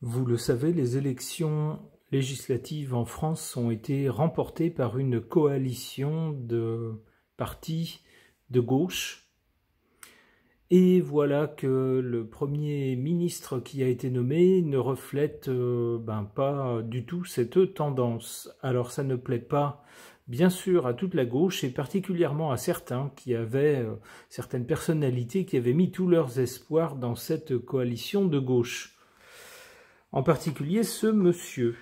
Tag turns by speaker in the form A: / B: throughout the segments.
A: Vous le savez, les élections législatives en France ont été remportées par une coalition de partis de gauche. Et voilà que le Premier ministre qui a été nommé ne reflète pas du tout cette tendance. Alors ça ne plaît pas, bien sûr, à toute la gauche et particulièrement à certains qui avaient, certaines personnalités qui avaient mis tous leurs espoirs dans cette coalition de gauche. En particulier ce monsieur.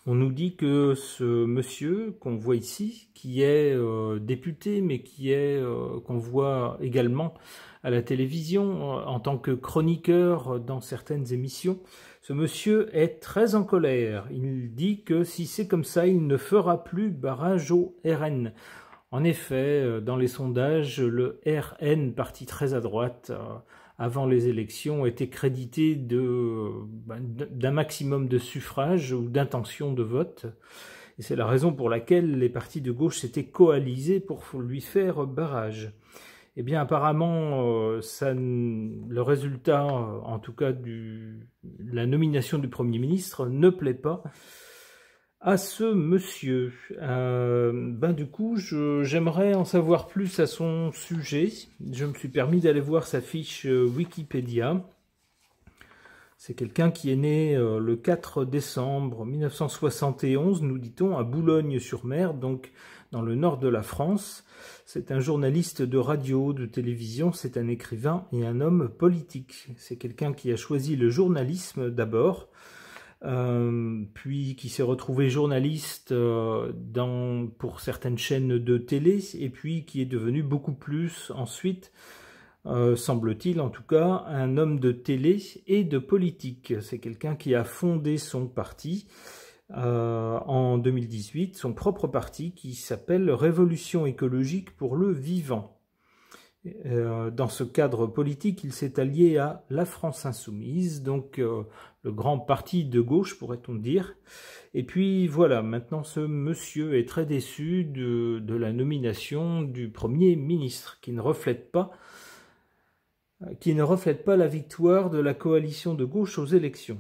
A: On nous dit que ce monsieur qu'on voit ici, qui est député, mais qui est qu'on voit également à la télévision en tant que chroniqueur dans certaines émissions, ce monsieur est très en colère. Il dit que si c'est comme ça, il ne fera plus barrage au RN. En effet, dans les sondages, le RN, parti très à droite, avant les élections, était crédité d'un maximum de suffrages ou d'intentions de vote. Et c'est la raison pour laquelle les partis de gauche s'étaient coalisés pour lui faire barrage. Eh bien, apparemment, le résultat, en tout cas de la nomination du Premier ministre, ne plaît pas à ce monsieur. Du coup, j'aimerais en savoir plus à son sujet. Je me suis permis d'aller voir sa fiche Wikipédia. C'est quelqu'un qui est né le 4 décembre 1971, nous dit-on, à Boulogne-sur-Mer, donc dans le nord de la France. C'est un journaliste de radio, de télévision, c'est un écrivain et un homme politique. C'est quelqu'un qui a choisi le journalisme d'abord, puis qui s'est retrouvé journaliste pour certaines chaînes de télé, et puis qui est devenu beaucoup plus ensuite, semble-t-il en tout cas, un homme de télé et de politique. C'est quelqu'un qui a fondé son parti en 2018, son propre parti qui s'appelle Révolution écologique pour le vivant. Dans ce cadre politique, il s'est allié à la France Insoumise, donc le grand parti de gauche, pourrait-on dire. Et puis voilà, maintenant ce monsieur est très déçu de la nomination du Premier ministre, qui ne reflète pas la victoire de la coalition de gauche aux élections.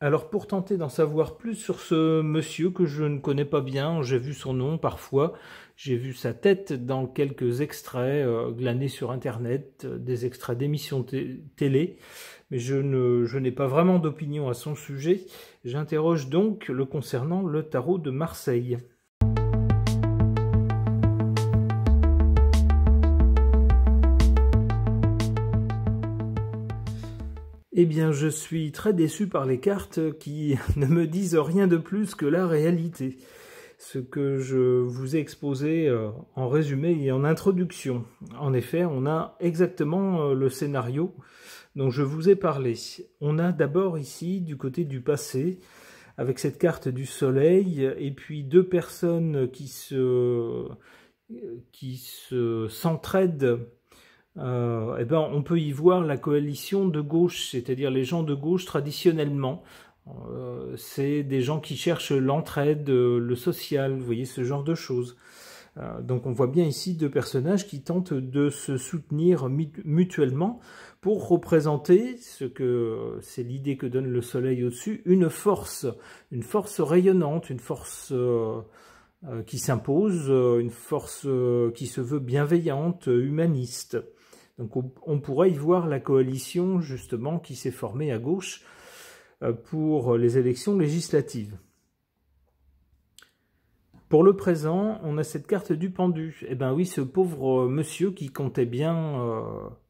A: Alors pour tenter d'en savoir plus sur ce monsieur que je ne connais pas bien, j'ai vu son nom parfois, j'ai vu sa tête dans quelques extraits glanés sur internet, des extraits d'émissions télé, mais je n'ai pas vraiment d'opinion à son sujet. J'interroge donc le concernant le tarot de Marseille. Eh bien, je suis très déçu par les cartes qui ne me disent rien de plus que la réalité. Ce que je vous ai exposé en résumé et en introduction. En effet, on a exactement le scénario dont je vous ai parlé. On a d'abord ici, du côté du passé, avec cette carte du soleil, et puis deux personnes qui s'entraident. On peut y voir la coalition de gauche, c'est-à-dire les gens de gauche traditionnellement. C'est des gens qui cherchent l'entraide, le social, vous voyez, ce genre de choses. Donc on voit bien ici deux personnages qui tentent de se soutenir mutuellement pour représenter ce que c'est l'idée que donne le soleil au-dessus, une force rayonnante, une force qui s'impose, une force qui se veut bienveillante, humaniste. Donc on pourrait y voir la coalition justement qui s'est formée à gauche pour les élections législatives. Pour le présent, on a cette carte du pendu. Eh bien oui, ce pauvre monsieur qui comptait bien,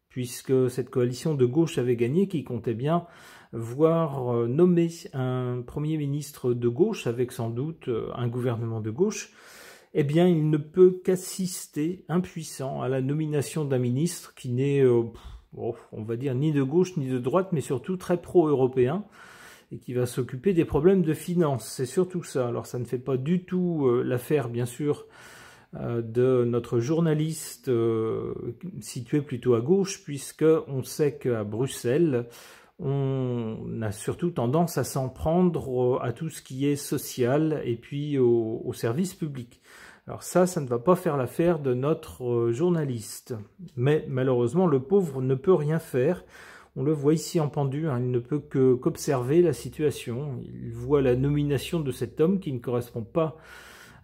A: puisque cette coalition de gauche avait gagné, qui comptait bien voir nommer un Premier ministre de gauche, avec sans doute un gouvernement de gauche, eh bien il ne peut qu'assister, impuissant, à la nomination d'un ministre qui n'est, on va dire, ni de gauche ni de droite, mais surtout très pro-européen, et qui va s'occuper des problèmes de finances. C'est surtout ça. Alors ça ne fait pas du tout l'affaire, bien sûr, de notre journaliste situé plutôt à gauche, puisqu'on sait qu'à Bruxelles, on a surtout tendance à s'en prendre à tout ce qui est social et puis au service public. Alors ça ne va pas faire l'affaire de notre journaliste. Mais malheureusement, le pauvre ne peut rien faire. On le voit ici en pendu, hein, il ne peut qu'observer la situation. Il voit la nomination de cet homme qui ne correspond pas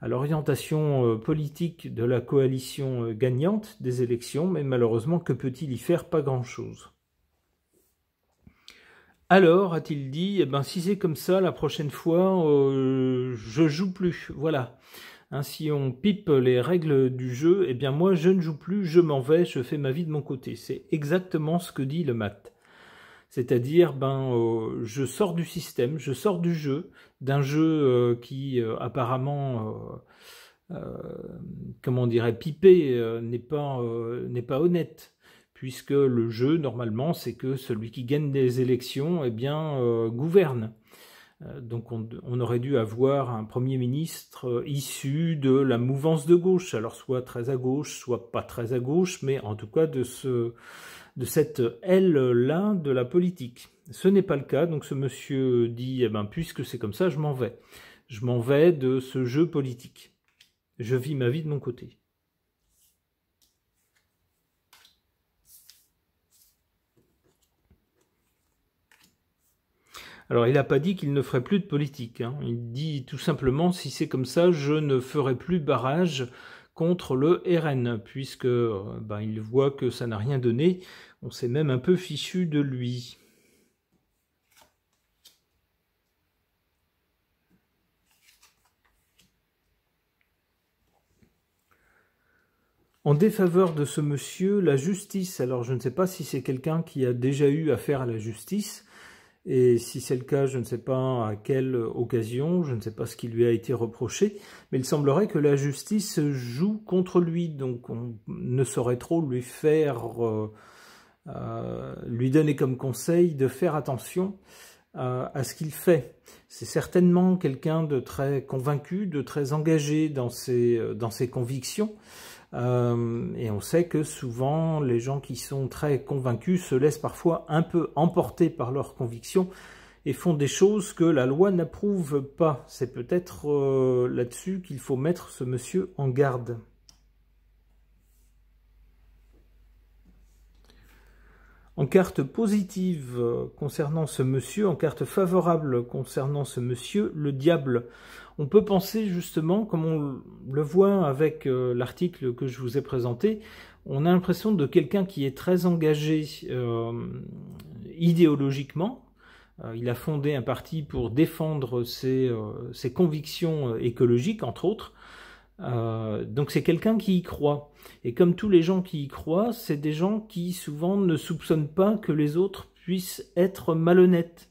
A: à l'orientation politique de la coalition gagnante des élections, mais malheureusement, que peut-il y faire? Pas grand-chose. Alors, a-t-il dit, eh ben, si c'est comme ça, la prochaine fois, je joue plus. Voilà. Hein, si on pipe les règles du jeu, eh bien moi, je ne joue plus, je m'en vais, je fais ma vie de mon côté. C'est exactement ce que dit le mat. C'est-à-dire, je sors du système, je sors du jeu, d'un jeu qui apparemment, comment on dirait, pipé, n'est pas honnête. Puisque le jeu, normalement, c'est que celui qui gagne des élections, eh bien, gouverne. Donc on aurait dû avoir un Premier ministre issu de la mouvance de gauche, alors soit très à gauche, soit pas très à gauche, mais en tout cas de cette aile-là de la politique. Ce n'est pas le cas, donc ce monsieur dit, eh ben, puisque c'est comme ça, je m'en vais. Je m'en vais de ce jeu politique. Je vis ma vie de mon côté. Alors, il n'a pas dit qu'il ne ferait plus de politique. Hein. Il dit tout simplement, si c'est comme ça, je ne ferai plus barrage contre le RN, puisque il voit que ça n'a rien donné. On s'est même un peu fichu de lui. En défaveur de ce monsieur, la justice. Alors, je ne sais pas si c'est quelqu'un qui a déjà eu affaire à la justice. Et si c'est le cas, je ne sais pas à quelle occasion, je ne sais pas ce qui lui a été reproché, mais il semblerait que la justice joue contre lui, donc on ne saurait trop lui lui donner comme conseil de faire attention à ce qu'il fait. C'est certainement quelqu'un de très convaincu, de très engagé dans ses convictions. Et on sait que souvent les gens qui sont très convaincus se laissent parfois un peu emporter par leurs convictions et font des choses que la loi n'approuve pas. C'est peut-être là-dessus qu'il faut mettre ce monsieur en garde. En carte positive concernant ce monsieur, en carte favorable concernant ce monsieur, le diable. On peut penser justement, comme on le voit avec l'article que je vous ai présenté, on a l'impression de quelqu'un qui est très engagé idéologiquement. Il a fondé un parti pour défendre ses convictions écologiques, entre autres. Donc c'est quelqu'un qui y croit. Et comme tous les gens qui y croient, c'est des gens qui souvent ne soupçonnent pas que les autres puissent être malhonnêtes.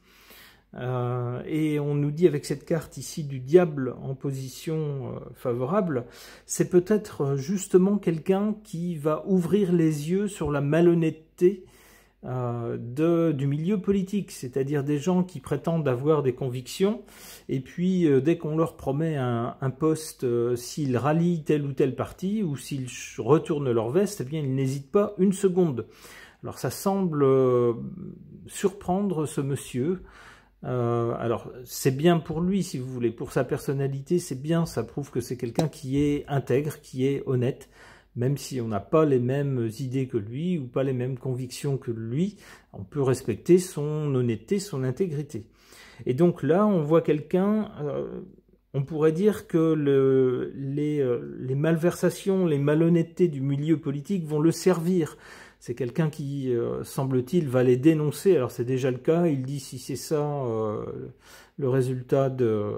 A: Et on nous dit avec cette carte ici du diable en position favorable, c'est peut-être justement quelqu'un qui va ouvrir les yeux sur la malhonnêteté du milieu politique, c'est-à-dire des gens qui prétendent avoir des convictions, et puis dès qu'on leur promet un poste, s'ils rallient tel ou tel parti, ou s'ils retournent leur veste, eh bien ils n'hésitent pas une seconde. Alors ça semble surprendre ce monsieur. Alors c'est bien pour lui, si vous voulez, pour sa personnalité, c'est bien, ça prouve que c'est quelqu'un qui est intègre, qui est honnête, même si on n'a pas les mêmes idées que lui ou pas les mêmes convictions que lui, on peut respecter son honnêteté, son intégrité. Et donc là, on voit quelqu'un, on pourrait dire que les malversations, les malhonnêtetés du milieu politique vont le servir. C'est quelqu'un qui, semble-t-il, va les dénoncer. Alors c'est déjà le cas, il dit si c'est ça le résultat de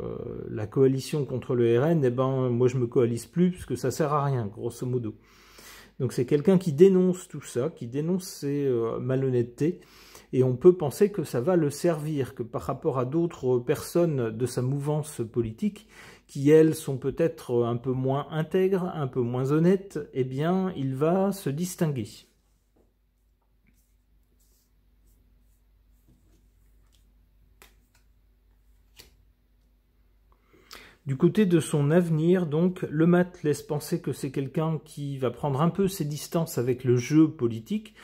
A: la coalition contre le RN, eh ben moi je me coalise plus parce que ça sert à rien, grosso modo. Donc c'est quelqu'un qui dénonce tout ça, qui dénonce ces malhonnêtetés, et on peut penser que ça va le servir, que par rapport à d'autres personnes de sa mouvance politique, qui elles sont peut-être un peu moins intègres, un peu moins honnêtes, eh bien il va se distinguer. Du côté de son avenir, donc, le mat laisse penser que c'est quelqu'un qui va prendre un peu ses distances avec le jeu politique.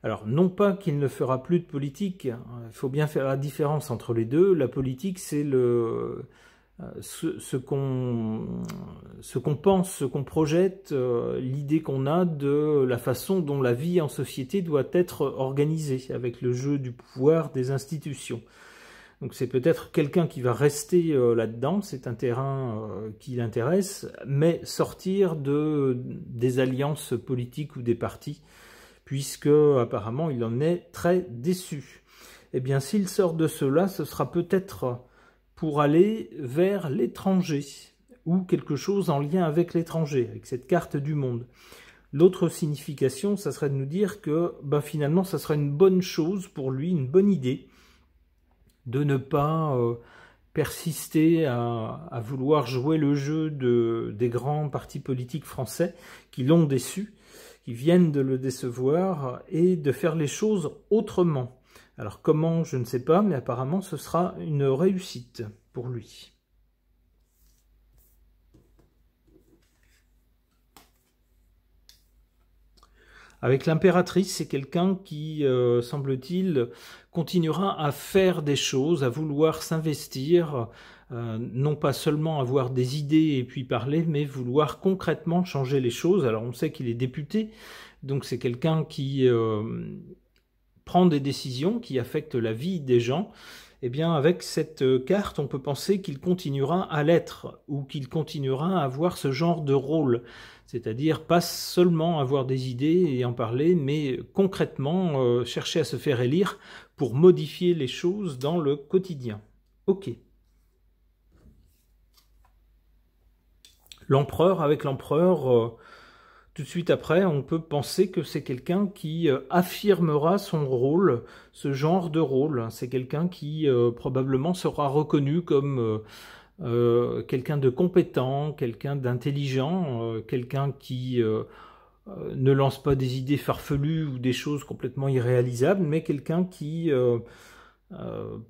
A: Alors, non pas qu'il ne fera plus de politique, il faut bien faire la différence entre les deux. La politique, c'est ce qu'on pense, ce qu'on projette, l'idée qu'on a de la façon dont la vie en société doit être organisée, avec le jeu du pouvoir des institutions. Donc c'est peut-être quelqu'un qui va rester là-dedans, c'est un terrain qui l'intéresse, mais sortir des alliances politiques ou des partis, puisque apparemment il en est très déçu. Eh bien, s'il sort de cela, ce sera peut-être pour aller vers l'étranger, ou quelque chose en lien avec l'étranger, avec cette carte du monde. L'autre signification, ça serait de nous dire que finalement, ça serait une bonne chose pour lui, une bonne idée, de ne pas persister à vouloir jouer le jeu des grands partis politiques français qui l'ont déçu, qui viennent de le décevoir, et de faire les choses autrement. Alors comment, je ne sais pas, mais apparemment ce sera une réussite pour lui. Avec l'impératrice, c'est quelqu'un qui, semble-t-il, continuera à faire des choses, à vouloir s'investir, non pas seulement avoir des idées et puis parler, mais vouloir concrètement changer les choses. Alors on sait qu'il est député, donc c'est quelqu'un qui prend des décisions qui affectent la vie des gens. Eh bien, avec cette carte, on peut penser qu'il continuera à l'être, ou qu'il continuera à avoir ce genre de rôle. C'est-à-dire pas seulement avoir des idées et en parler, mais concrètement chercher à se faire élire pour modifier les choses dans le quotidien. Ok. L'empereur, avec l'empereur, tout de suite après, on peut penser que c'est quelqu'un qui affirmera son rôle, ce genre de rôle. C'est quelqu'un qui probablement sera reconnu comme quelqu'un de compétent, quelqu'un d'intelligent, quelqu'un qui ne lance pas des idées farfelues ou des choses complètement irréalisables, mais quelqu'un qui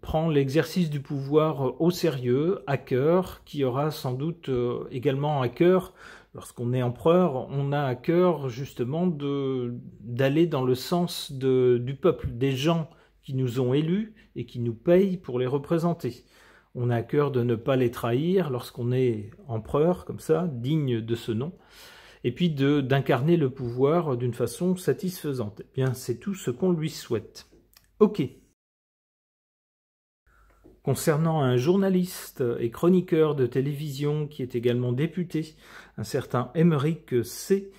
A: prend l'exercice du pouvoir au sérieux, à cœur, qui aura sans doute également à cœur. Lorsqu'on est empereur, on a à cœur justement d'aller dans le sens du peuple, des gens qui nous ont élus et qui nous payent pour les représenter. On a à cœur de ne pas les trahir lorsqu'on est empereur, comme ça, digne de ce nom, et puis d'incarner le pouvoir d'une façon satisfaisante. Eh bien, c'est tout ce qu'on lui souhaite. Ok. Concernant un journaliste et chroniqueur de télévision qui est également député, un certain Aymeric C.,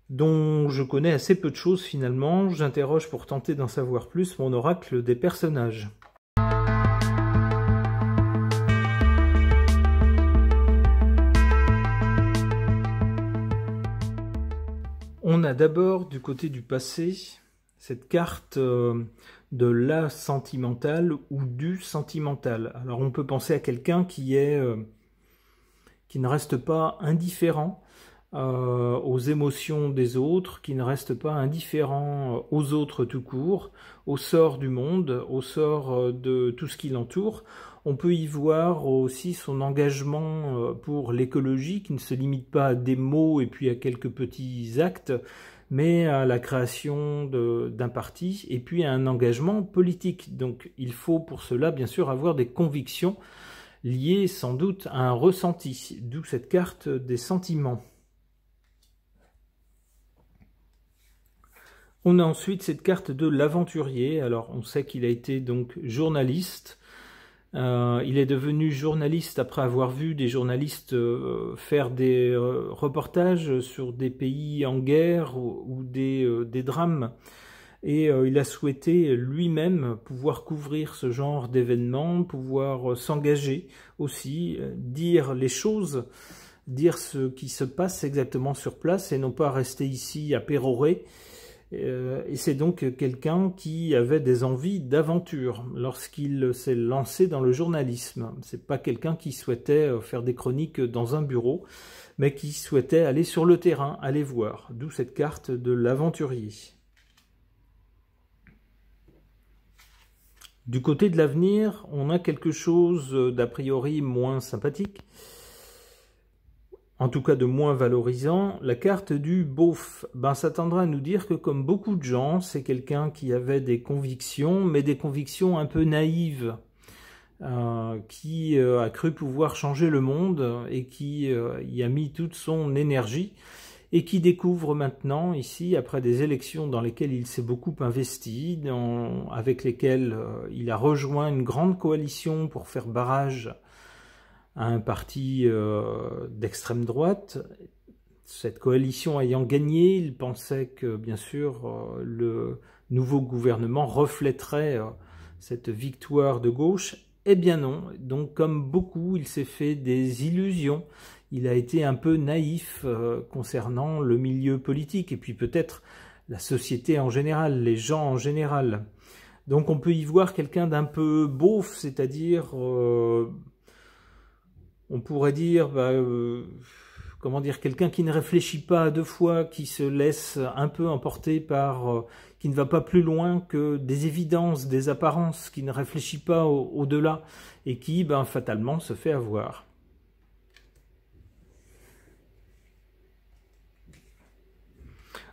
A: dont je connais assez peu de choses finalement, j'interroge pour tenter d'en savoir plus mon oracle des personnages. On a d'abord du côté du passé cette carte de la sentimentale ou du sentimental. Alors on peut penser à quelqu'un qui ne reste pas indifférent aux émotions des autres, qui ne reste pas indifférent aux autres tout court, au sort du monde, au sort de tout ce qui l'entoure. On peut y voir aussi son engagement pour l'écologie, qui ne se limite pas à des mots et puis à quelques petits actes, mais à la création d'un parti et puis à un engagement politique. Donc il faut pour cela bien sûr avoir des convictions liées sans doute à un ressenti, d'où cette carte des sentiments. On a ensuite cette carte de l'aventurier. Alors on sait qu'il a été donc journaliste. Il est devenu journaliste après avoir vu des journalistes faire des reportages sur des pays en guerre ou des drames. Et il a souhaité lui-même pouvoir couvrir ce genre d'événements, pouvoir s'engager aussi, dire les choses, dire ce qui se passe exactement sur place et non pas rester ici à pérorer. Et c'est donc quelqu'un qui avait des envies d'aventure lorsqu'il s'est lancé dans le journalisme. C'est pas quelqu'un qui souhaitait faire des chroniques dans un bureau, mais qui souhaitait aller sur le terrain, aller voir. D'où cette carte de l'aventurier. Du côté de l'avenir, on a quelque chose d'a priori moins sympathique, en tout cas de moins valorisant, la carte du beauf. Ça tendra à nous dire que comme beaucoup de gens, c'est quelqu'un qui avait des convictions, mais des convictions un peu naïves. qui a cru pouvoir changer le monde et qui y a mis toute son énergie et qui découvre maintenant ici, après des élections dans lesquelles il s'est beaucoup investi, avec lesquelles il a rejoint une grande coalition pour faire barrage à un parti d'extrême droite. Cette coalition ayant gagné, il pensait que, bien sûr, le nouveau gouvernement reflèterait cette victoire de gauche. Eh bien non, donc comme beaucoup, il s'est fait des illusions. Il a été un peu naïf concernant le milieu politique et puis peut-être la société en général, les gens en général. Donc on peut y voir quelqu'un d'un peu beauf, c'est-à-dire, on pourrait dire, comment dire, quelqu'un qui ne réfléchit pas à deux fois, qui se laisse un peu emporter par, qui ne va pas plus loin que des évidences, des apparences, qui ne réfléchit pas au-delà et qui, fatalement, se fait avoir.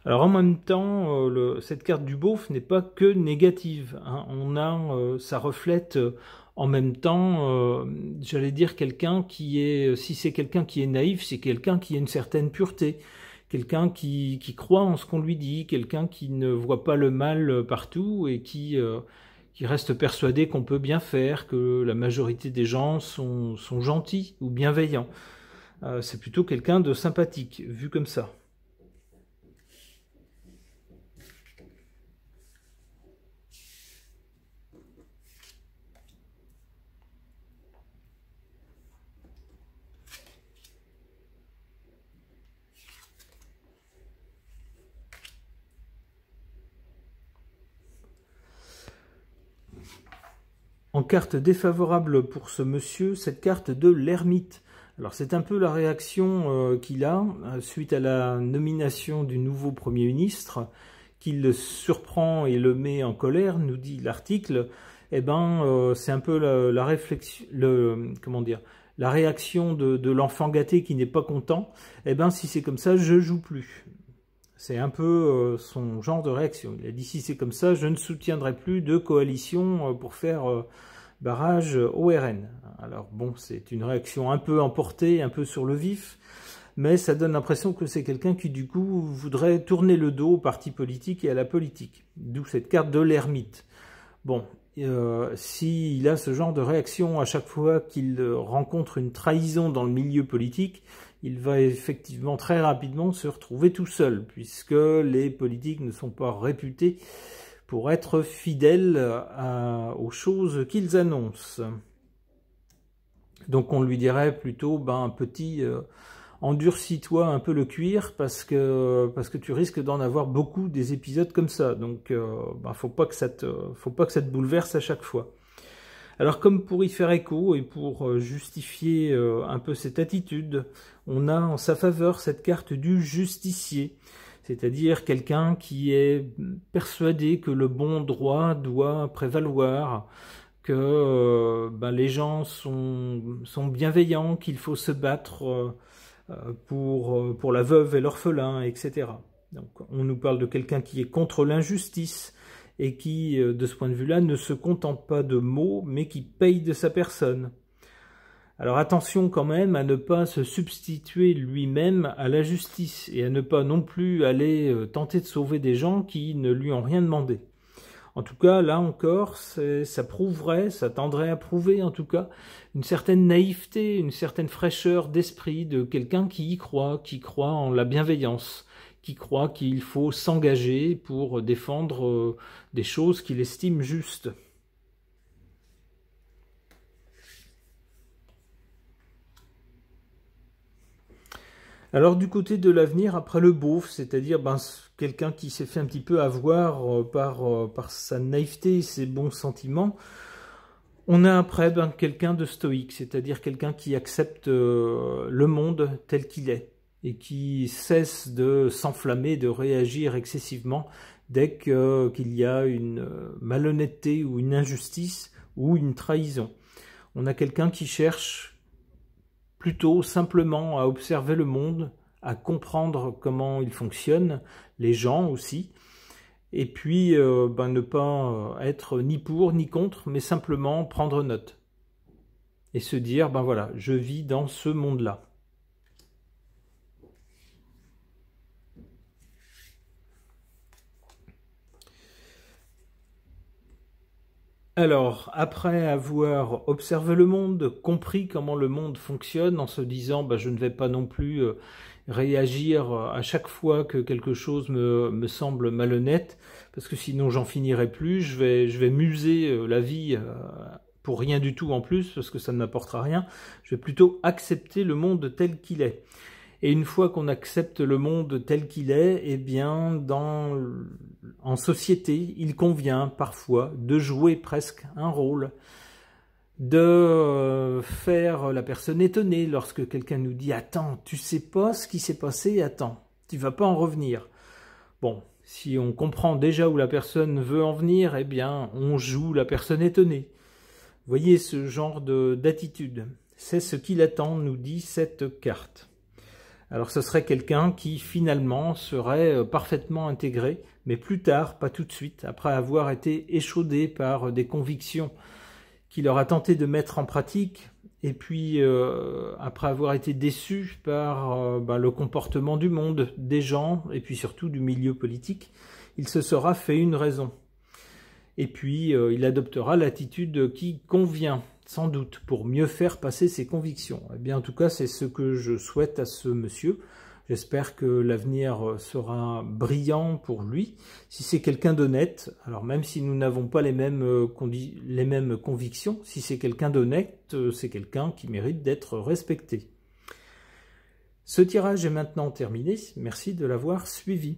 A: Alors en même temps, cette carte du beauf n'est pas que négative, hein. Ça reflète en même temps, j'allais dire quelqu'un qui est, si c'est quelqu'un qui est naïf, c'est quelqu'un qui a une certaine pureté, quelqu'un qui croit en ce qu'on lui dit, quelqu'un qui ne voit pas le mal partout et qui reste persuadé qu'on peut bien faire, que la majorité des gens sont gentils ou bienveillants. C'est plutôt quelqu'un de sympathique, vu comme ça. En carte défavorable pour ce monsieur, cette carte de l'ermite. Alors c'est un peu la réaction qu'il a suite à la nomination du nouveau Premier ministre, qu'il le surprend et le met en colère, nous dit l'article. Eh ben, c'est un peu la réflexion, comment dire, la réaction de l'enfant gâté qui n'est pas content. Eh ben, si c'est comme ça, je joue plus. C'est un peu son genre de réaction. Il a dit, si c'est comme ça, je ne soutiendrai plus de coalition pour faire barrage au RN. Alors bon, c'est une réaction un peu emportée, un peu sur le vif, mais ça donne l'impression que c'est quelqu'un qui, du coup, voudrait tourner le dos au parti politique et à la politique. D'où cette carte de l'ermite. Bon, s'il a ce genre de réaction à chaque fois qu'il rencontre une trahison dans le milieu politique, il va effectivement très rapidement se retrouver tout seul, puisque les politiques ne sont pas réputés pour être fidèles aux choses qu'ils annoncent. Donc on lui dirait plutôt, petit, endurcis-toi un peu le cuir, parce que tu risques d'en avoir beaucoup des épisodes comme ça. Donc faut pas que ça te bouleverse à chaque fois. Alors comme pour y faire écho et pour justifier un peu cette attitude, on a en sa faveur cette carte du justicier, c'est-à-dire quelqu'un qui est persuadé que le bon droit doit prévaloir, que les gens sont bienveillants, qu'il faut se battre pour la veuve et l'orphelin, etc. Donc on nous parle de quelqu'un qui est contre l'injustice, et qui, de ce point de vue-là, ne se contente pas de mots, mais qui paye de sa personne. Alors attention quand même à ne pas se substituer lui-même à la justice, et à ne pas non plus aller tenter de sauver des gens qui ne lui ont rien demandé. En tout cas, là encore, ça prouverait, ça tendrait à prouver en tout cas, une certaine naïveté, une certaine fraîcheur d'esprit de quelqu'un qui croit en la bienveillance, qui croit qu'il faut s'engager pour défendre des choses qu'il estime justes. Alors du côté de l'avenir, après le beauf, c'est-à-dire quelqu'un qui s'est fait un petit peu avoir par sa naïveté et ses bons sentiments, on a après quelqu'un de stoïque, c'est-à-dire quelqu'un qui accepte le monde tel qu'il est, et qui cesse de s'enflammer, de réagir excessivement dès qu'il y a une malhonnêteté ou une injustice ou une trahison. On a quelqu'un qui cherche plutôt simplement à observer le monde, à comprendre comment il fonctionne, les gens aussi, et puis ne pas être ni pour ni contre, mais simplement prendre note. et se dire, ben voilà, je vis dans ce monde-là. Alors, après avoir observé le monde, compris comment le monde fonctionne, en se disant bah, je ne vais pas non plus réagir à chaque fois que quelque chose me semble malhonnête, parce que sinon j'en finirai plus, je vais muser la vie pour rien du tout en plus, parce que ça ne m'apportera rien. Je vais plutôt accepter le monde tel qu'il est. Et une fois qu'on accepte le monde tel qu'il est, eh bien, en société, il convient parfois de jouer presque un rôle, de faire la personne étonnée lorsque quelqu'un nous dit « Attends, tu sais pas ce qui s'est passé, attends, tu vas pas en revenir ». Bon, si on comprend déjà où la personne veut en venir, eh bien, on joue la personne étonnée. Vous voyez ce genre d'attitude. C'est ce qu'il attend, nous dit cette carte. Alors ce serait quelqu'un qui finalement serait parfaitement intégré, mais plus tard, pas tout de suite, après avoir été échaudé par des convictions qu'il aura tenté de mettre en pratique, et puis après avoir été déçu par le comportement du monde, des gens, et puis surtout du milieu politique, il se sera fait une raison. Et puis il adoptera l'attitude qui convient, sans doute, pour mieux faire passer ses convictions. Eh bien, en tout cas, c'est ce que je souhaite à ce monsieur. J'espère que l'avenir sera brillant pour lui. Si c'est quelqu'un d'honnête, alors même si nous n'avons pas les mêmes convictions, si c'est quelqu'un d'honnête, c'est quelqu'un qui mérite d'être respecté. Ce tirage est maintenant terminé. Merci de l'avoir suivi.